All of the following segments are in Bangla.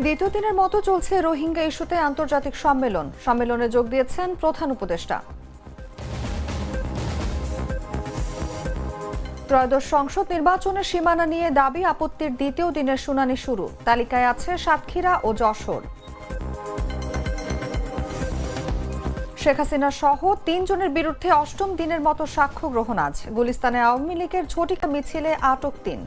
দ্বিতীয় দিনের মতো চলছে রোহিঙ্গা ইস্যুতে আন্তর্জাতিক সম্মেলন। সম্মেলনে যোগ দিয়েছেন প্রধান উপদেষ্টা। ত্রয়োদশ সংসদ নির্বাচনের সীমানা নিয়ে দাবি আপত্তির দ্বিতীয় দিনের শুনানি শুরু। তালিকায় আছে সাতক্ষীরা ও যশোর। শেখ হাসিনা সহ ৩ জনের বিরুদ্ধে অষ্টম দিনের মতো সাক্ষ্য গ্রহণ আজ। গুলিস্তানে আওয়ামী লীগের ঝটিকা মিছিলে আটক ৩।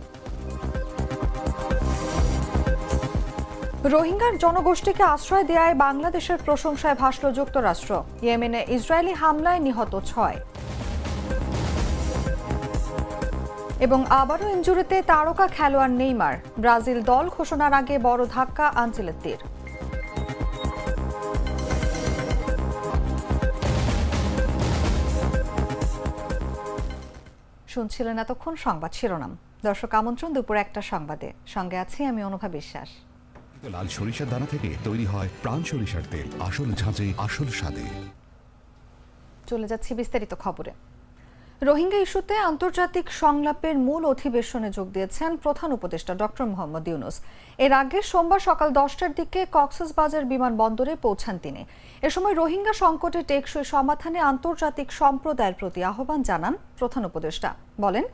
রোহিঙ্গার জনগোষ্ঠীকে আশ্রয় দেয়ায় বাংলাদেশের প্রশংসায় ভাসল যুক্তরাষ্ট্র। ইয়েমেনে ইসরায়েলি হামলায় নিহত ৬। এবং আবারও ইনজুরিতে তারকা খেলোয়াড় নেইমার। ব্রাজিল দল ঘোষণার আগে বড় ধাক্কা আনচেলত্তির। শুনছিলেন এতক্ষণ সংবাদ শিরোনাম। দর্শক আমন্ত্রণ দুপুর ১টার সংবাদে। সঙ্গে আছি আমি অনুভা বিশ্বাস। লাল সরিষার দানা থেকে তৈরি হয় প্রাণ সরিষার তেল, আসল ঝাঁঝে আসল স্বাদে। চলে যাচ্ছি বিস্তারিত খবরে। রোহিঙ্গা ইস্যুতে আন্তর্জাতিক সংলাপের মূল অধিবেশনে যোগ দিয়েছেন প্রধান উপদেষ্টা ডক্টর মোহাম্মদ ইউনূস। এর আগে সোমবার সকাল ১০টার দিকে কক্সবাজার বিমানবন্দরে পৌঁছান তিনি। এ সময় রোহিঙ্গা সংকটে টেকসই সমাধানে আন্তর্জাতিক সম্প্রদায়ের প্রতি আহ্বান জানান প্রধান উপদেষ্টা। বলেন,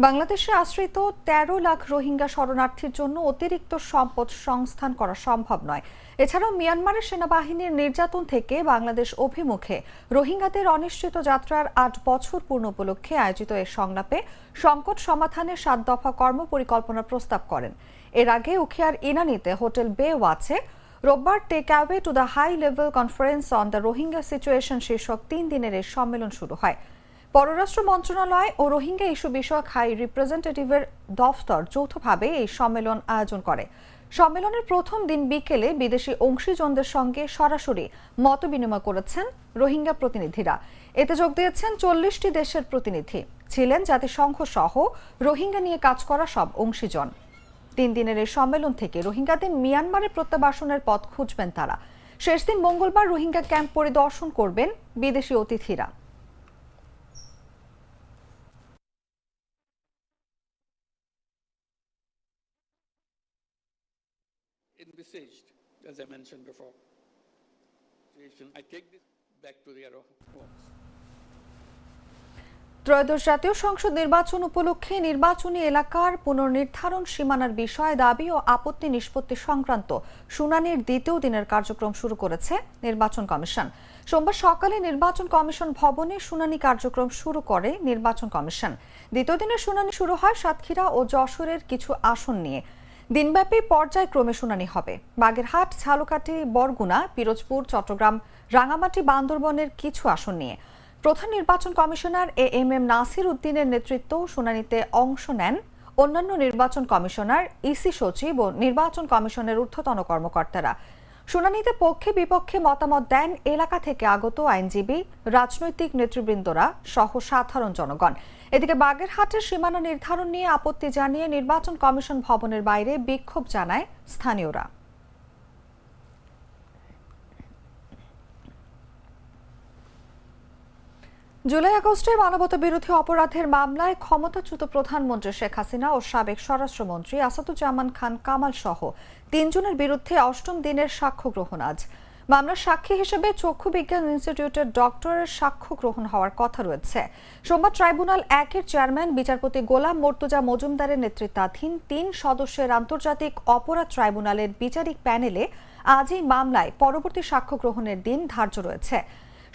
বাংলাদেশে আশ্রিত ১৩ লাখ রোহিঙ্গা শরণার্থীর জন্য অতিরিক্ত সম্পদ সংস্থান করা সম্ভব নয়। এছাড়াও মিয়ানমারের সেনাবাহিনীর নির্যাতন থেকে বাংলাদেশ অভিমুখে রোহিঙ্গাদের অনিশ্চিত যাত্রার ৮ বছর পূর্ণ উপলক্ষে আয়োজিত এ সংলাপে সংকট সমাধানে ৭ দফা কর্মপরিকল্পনা প্রস্তাব করেন। এর আগে উখিয়ার ইনানীতে হোটেল বে ওয়াচে রোববার take away to the high level conference on the Rohingya situation শীর্ষক ৩ দিনের এই সম্মেলন শুরু হয়। পররাষ্ট্র মন্ত্রণালয় ও রোহিঙ্গা ইস্যু বিষয়ক হাই রিপ্রেজেন্টেটিভের দফতর যৌথভাবে এই সম্মেলন আয়োজন করে। সম্মেলনের প্রথম দিন বিকেলে বিদেশি অংশীজনদের সঙ্গে সরাসরি মতবিনিময় করেছেন রোহিঙ্গা প্রতিনিধিরা। এতে যোগ দিয়েছেন ৪০টি দেশের প্রতিনিধি, ছিলেন জাতিসংঘ সহ রোহিঙ্গা নিয়ে কাজ করা সব অংশীজন। ৩ দিনের এই সম্মেলন থেকে রোহিঙ্গাদের মিয়ানমারে প্রত্যাবাসনের পথ খুঁজবেন তারা। শেষ দিন মঙ্গলবার রোহিঙ্গা ক্যাম্প পরিদর্শন করবেন বিদেশি অতিথিরা। Envisaged, as I mentioned before. I take this back to their homes. ত্রয়োদশ জাতীয় সংসদ নির্বাচন উপলক্ষে নির্বাচনী এলাকার পুনর্নির্ধারণ সীমানার বিষয়ে দাবি ও আপত্তি নিষ্পত্তি সংক্রান্ত শুনানির দ্বিতীয় দিনের কার্যক্রম শুরু করেছে নির্বাচন কমিশন। সোমবার সকালে নির্বাচন কমিশন ভবনে শুনানি কার্যক্রম শুরু করে নির্বাচন কমিশন। দ্বিতীয় দিনের শুনানি শুরু হয় সাতক্ষীরা ও যশোরের কিছু আসন নিয়ে। দিনব্যাপী পর্যায়ক্রমে শুনানি হবে। বাগেরহাট, ঝালকাঠি, বরগুনা, পিরোজপুর, চট্টগ্রাম, রাঙামাটি, বান্দরবনের কিছু আসন নিয়ে। প্রধান নির্বাচন কমিশনার এএমএম নাসির উদ্দিনের নেতৃত্ব শুনানিতে অংশ নেন অন্যান্য নির্বাচন কমিশনার, ইসি সচিব ও নির্বাচন কমিশনের ঊর্ধ্বতন কর্মকর্তারা। শুনানিতে পক্ষে বিপক্ষে মতামত দেন এলাকা থেকে আগত আইনজীবী, রাজনৈতিক নেতৃবৃন্দরা সহ সাধারণ জনগণ। এদিকে বাগেরহাটের সীমানা নির্ধারণ নিয়ে আপত্তি জানিয়ে নির্বাচন কমিশন ভবনের বাইরে বিক্ষোভ জানায় স্থানীয়রা। জুলাই আগস্টে মানবতাবিরোধী অপরাধের মামলায় ক্ষমতাচ্যুত প্রধানমন্ত্রী শেখ হাসিনা ও সাবেক স্বরাষ্ট্রমন্ত্রী আসাদুজ্জামান খান কামাল সহ ৩ জনের বিরুদ্ধে অষ্টম দিনের সাক্ষ্য গ্রহণ আজ। মামলার সাক্ষী হিসেবে চক্ষু বিজ্ঞান ইনস্টিটিউটের ডক্টরের সাক্ষ্য গ্রহণ হওয়ার কথা রয়েছে। সোমবার ট্রাইব্যুনাল ১-এর চেয়ারম্যান বিচারপতি গোলাম মর্তুজা মজুমদারের নেতৃত্বাধীন ৩ সদস্যের আন্তর্জাতিক অপরাধ ট্রাইব্যুনালের বিচারিক প্যানেলে আজ এই মামলায় পরবর্তী সাক্ষ্য গ্রহণের দিন ধার্য রয়েছে।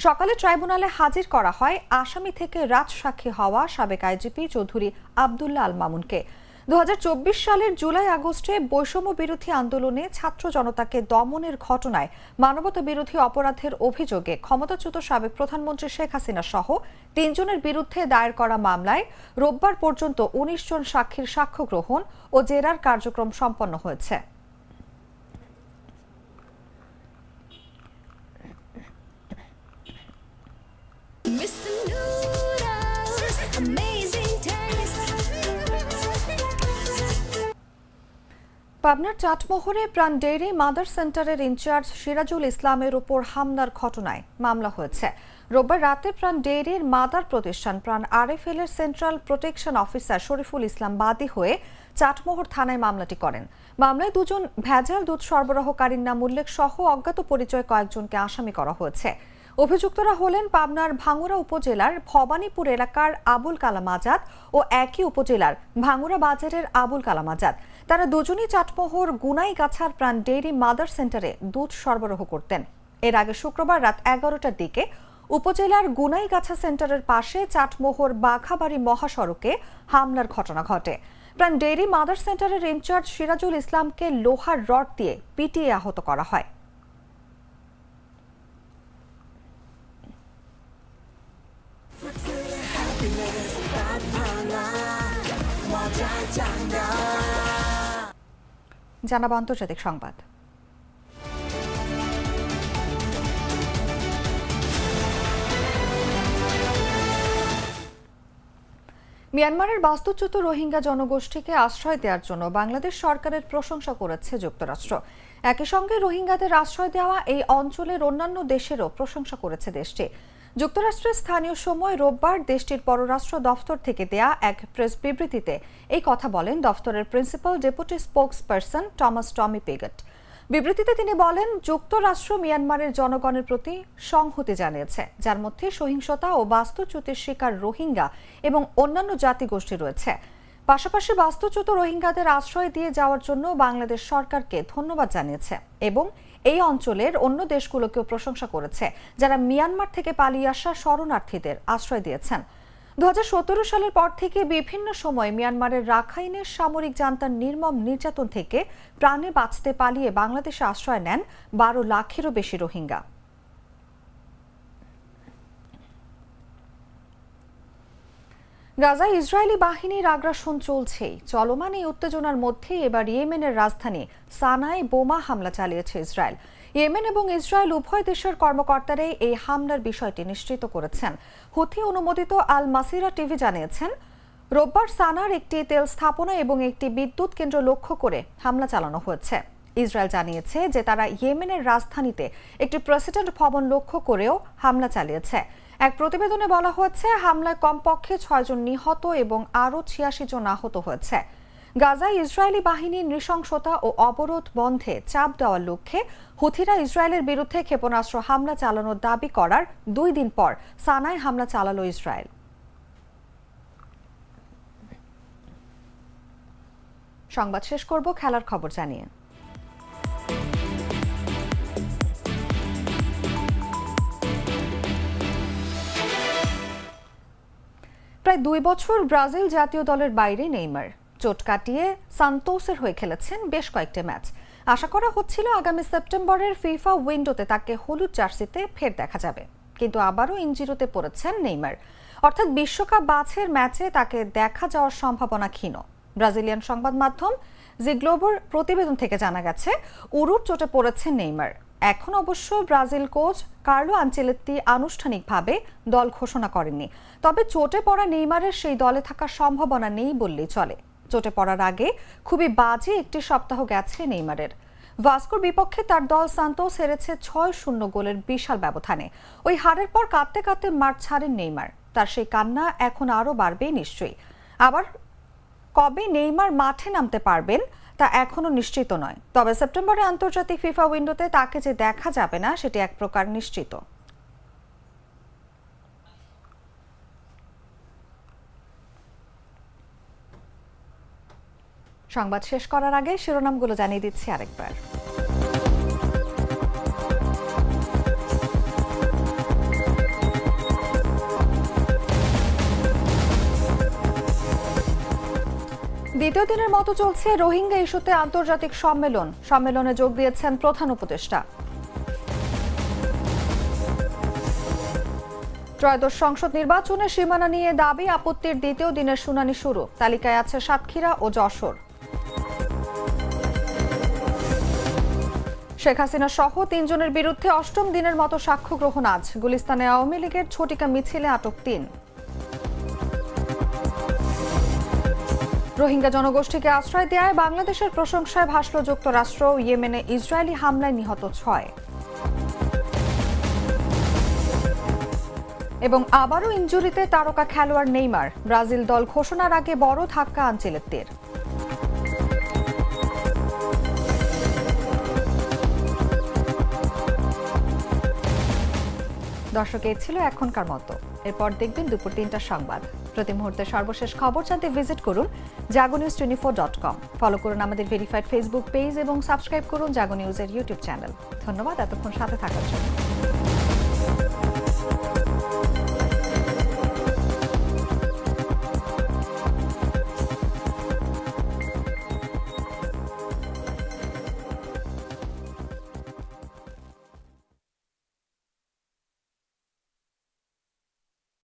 সকালে ট্রাইব্যুনালে হাজির করা হয় আসামি থেকে রাজসাক্ষী হওয়া সাবেক আইজিপি চৌধুরী আব্দুল্লাহ আল মামুনকে। ২০২৪ সালের জুলাই আগস্টে বৈষম্য বিরোধী আন্দোলনে ছাত্র জনতাকে দমনের ঘটনায় মানবতা বিরোধী অপরাধের অভিযোগে ক্ষমতাচ্যুত সাবেক প্রধানমন্ত্রী শেখ হাসিনা সহ ৩ জনের বিরুদ্ধে দায়ের করা মামলায় রোববার পর্যন্ত ১৯ জন সাক্ষীর সাক্ষ্য গ্রহণ ও জেরার কার্যক্রম সম্পন্ন হয়েছে। পাবনার চাটমোহরে প্রাণ ডেইরি মাদার সেন্টারের ইনচার্জ সিরাজুল ইসলামের উপর হামলার ঘটনায় মামলা হয়েছে। রোববার রাতে প্রাণ ডেইরির মাদার প্রতিষ্ঠান প্রাণ আরএফএল এর central protection officer Shariful Islam বাদী হয়ে চাটমোহর থানায় মামলাটি করেন। মামলায় দুজন ভেজাল দুধ সরবরাহকারীর নাম উল্লেখ সহ অজ্ঞাত পরিচয় কয়েকজনকে আসামি করা হয়েছে। অভিযুক্তরা হলেন পাবনার ভাঙ্গুড়া উপজেলার ভবানীপুর এলাকার আবুল কালাম আজাদ ও একই উপজেলার ভাঙ্গুড়া বাজারের আবুল কালাম আজাদ। তারা দুজনই চাটমোহর গুনাইগাছার প্রাণ ডেইরি মাদার সেন্টারে দুধ সরবরাহ করতেন। এর আগে শুক্রবার রাত 11টার দিকে উপজেলার গুনাইগাছা সেন্টারের পাশে চাটমোহর বাঘাবাড়ি মহাসড়কে হামলার ঘটনা ঘটে। প্রাণ ডেইরি মাদার সেন্টারের ইনচার্জ সিরাজুল ইসলামকে লোহার রড দিয়ে পিটিয়ে আহত করা হয়। জানাবো আন্তর্জাতিক সংবাদ। মিয়ানমারের বাস্তুচ্যুত রোহিঙ্গা জনগোষ্ঠীকে আশ্রয় দেওয়ার জন্য বাংলাদেশ সরকারের প্রশংসা করেছে যুক্তরাষ্ট্র। একই সঙ্গে রোহিঙ্গাদের আশ্রয় দেওয়া এই অঞ্চলের অন্যান্য দেশেরও প্রশংসা করেছে দেশটি। যুক্তরাষ্ট্রের স্থানীয় সময় রোববার দেশটির পররাষ্ট্র দফতর থেকে দেয়া এক প্রেস বিবৃতিতে এই কথা বলেন দফতরের প্রিন্সিপাল ডেপুটি স্পোকসপারসন টমাস টমি পেগট। বিবৃতিতে তিনি বলেন, যুক্তরাষ্ট্র মিয়ানমারের জনগণের প্রতি সংহতি জানিয়েছে, যার মধ্যে সহিংসতা ও বাস্তুচ্যুতির শিকার রোহিঙ্গা এবং অন্যান্য জাতিগোষ্ঠী রয়েছে। পাশাপাশি বাস্তুচ্যুত রোহিঙ্গাদের আশ্রয় দিয়ে যাওয়ার জন্য বাংলাদেশ সরকারকে ধন্যবাদ জানিয়েছে এবং এই অঞ্চলের অন্য দেশগুলোকেও প্রশংসা করেছে, যারা মিয়ানমার থেকে পালিয়ে আসা শরণার্থীদের আশ্রয় দিয়েছেন। 2017 সালের পর থেকে বিভিন্ন সময় মিয়ানমারের রাখাইনের সামরিক জান্তার নির্মম নির্যাতন থেকে প্রাণে বাঁচতে পালিয়ে বাংলাদেশে আশ্রয় নেন 12 লাখেরও বেশি রোহিঙ্গা। গাজায় ইসরায়েলি বাহিনীর আগ্রাসন চলছেই। চলমান এই উত্তেজনার মধ্যে এবার ইয়েমেনের রাজধানী সানায় বোমা হামলা চালিয়েছে ইসরায়েল। ইয়েমেন এবং ইসরায়েল উভয় দেশের কর্মকর্তারাই এই হামলার বিষয়টি নিশ্চিত করেছেন। হুথি অনুমোদিত আল মাসিরা টিভি জানিয়েছেন, রোববার সানার একটি তেল স্থাপনা এবং একটি বিদ্যুৎ কেন্দ্র লক্ষ্য করে হামলা চালানো হয়েছে। ইসরায়েল জানিয়েছে যে তারা ইয়েমেনের রাজধানীতে একটি প্রেসিডেন্ট ভবন লক্ষ্য করেও হামলা চালিয়েছে। এক প্রতিবেদনে বলা হয়েছে, হামলায় কমপক্ষে 6 জন নিহত এবং আরও 86 জন আহত হয়েছে। গাজায় ইসরায়েলি বাহিনীর নৃশংসতা ও অবরোধ বন্ধে চাপ দেওয়ার লক্ষ্যে হুথিরা ইসরায়েলের বিরুদ্ধে ক্ষেপণাস্ত্র হামলা চালানোর দাবি করার 2 দিন পর সানায় হামলা চালালো ইসরায়েল। সংবাদ শেষ করব খেলার খবর জানিয়ে। প্রায় 2 বছর ব্রাজিল জাতীয় দলের বাইরে নেইমার চোট কাটিয়ে সান্তোসের হয়ে খেলেছেন বেশ কয়েকটি ম্যাচ। আশা করা হচ্ছিল আগামী সেপ্টেম্বরের ফিফা উইন্ডোতে তাকে হলুদ জার্সিতে ফের দেখা যাবে, কিন্তু আবারও ইনজিরিতে পড়েছেন নেইমার। অর্থাৎ বিশ্বকাপ বাছাইয়ের ম্যাচে তাকে দেখা যাওয়ার সম্ভাবনা ক্ষীণ। ব্রাজিলিয়ান সংবাদ মাধ্যম জি গ্লোবোর প্রতিবেদন থেকে জানা গেছে, উরুর চোটে পড়েছেন নেইমার। এখন অবশ্য ব্রাজিল কোচ কার্লো আনচেলত্তি আনুষ্ঠানিকভাবে দল ঘোষণা করেননি। তবে চোটে পড়া নেইমারের সেই দলে থাকার সম্ভাবনা নেই বললেই চলে। চোটে পড়ার আগে খুবই বাজে একটি সপ্তাহ গেছে নেইমারের। ভাস্কোর বিপক্ষে তার দল সান্তোস হেরেছে 6-0 গোলের বিশাল ব্যবধানে। ওই হারের পর কাঁদতে কাঁদতে মাঠ ছাড়েন নেইমার। তার সেই কান্না এখন আরও বাড়বে নিশ্চয়ই। আবার কবে নেইমার মাঠে নামতে পারবেন তা এখনো নিশ্চিত নয়। তবে সেপ্টেম্বরে আন্তর্জাতিক ফিফা উইন্ডোতে তাকে যে দেখা যাবে না সেটি এক প্রকার নিশ্চিত। সংবাদ শেষ করার আগে শিরোনামগুলো জানিয়ে দিচ্ছি আরেকবার। দ্বিতীয় দিনের মতো চলছে রোহিঙ্গা ইস্যুতে আন্তর্জাতিক সম্মেলন। সম্মেলনে যোগ দিয়েছেন প্রধান উপদেষ্টা। ত্রয়োদশ সংসদ নির্বাচনে সীমানা নিয়ে দাবি আপত্তির দ্বিতীয় দিনের শুনানি শুরু। তালিকায় আছে সাতক্ষীরা ও যশোর। শেখ হাসিনা সহ 3 জনের বিরুদ্ধে 8ম দিনের মতো সাক্ষ্য গ্রহণ আজ। গুলিস্তানে আওয়ামী লীগের ঝটিকা মিছিলে আটক 3। রোহিঙ্গা জনগোষ্ঠীকে আশ্রয় দেয়ায় বাংলাদেশের প্রশংসায় ভাসল যুক্তরাষ্ট্র। ইয়েমেনে ইসরায়েলি হামলায় নিহত 6। এবং আবারও ইনজুরিতে তারকা খেলোয়াড় নেইমার, ব্রাজিল দল ঘোষণার আগে বড় ধাক্কা আনচেলত্তির। দর্শক, এই ছিল এখনকার মতো। এরপর দেখবেন দুপুর ৩টার সংবাদ। প্রতি মুহূর্তে সর্বশেষ খবর জানতে ভিজিট করুন jagonews24.com। ফলো করুন আমাদের ভেরিফাইড ফেসবুক পেজ এবং সাবস্ক্রাইব করুন জাগো নিউজের ইউটিউব চ্যানেল। ধন্যবাদ এতক্ষণ সাথে থাকার জন্য।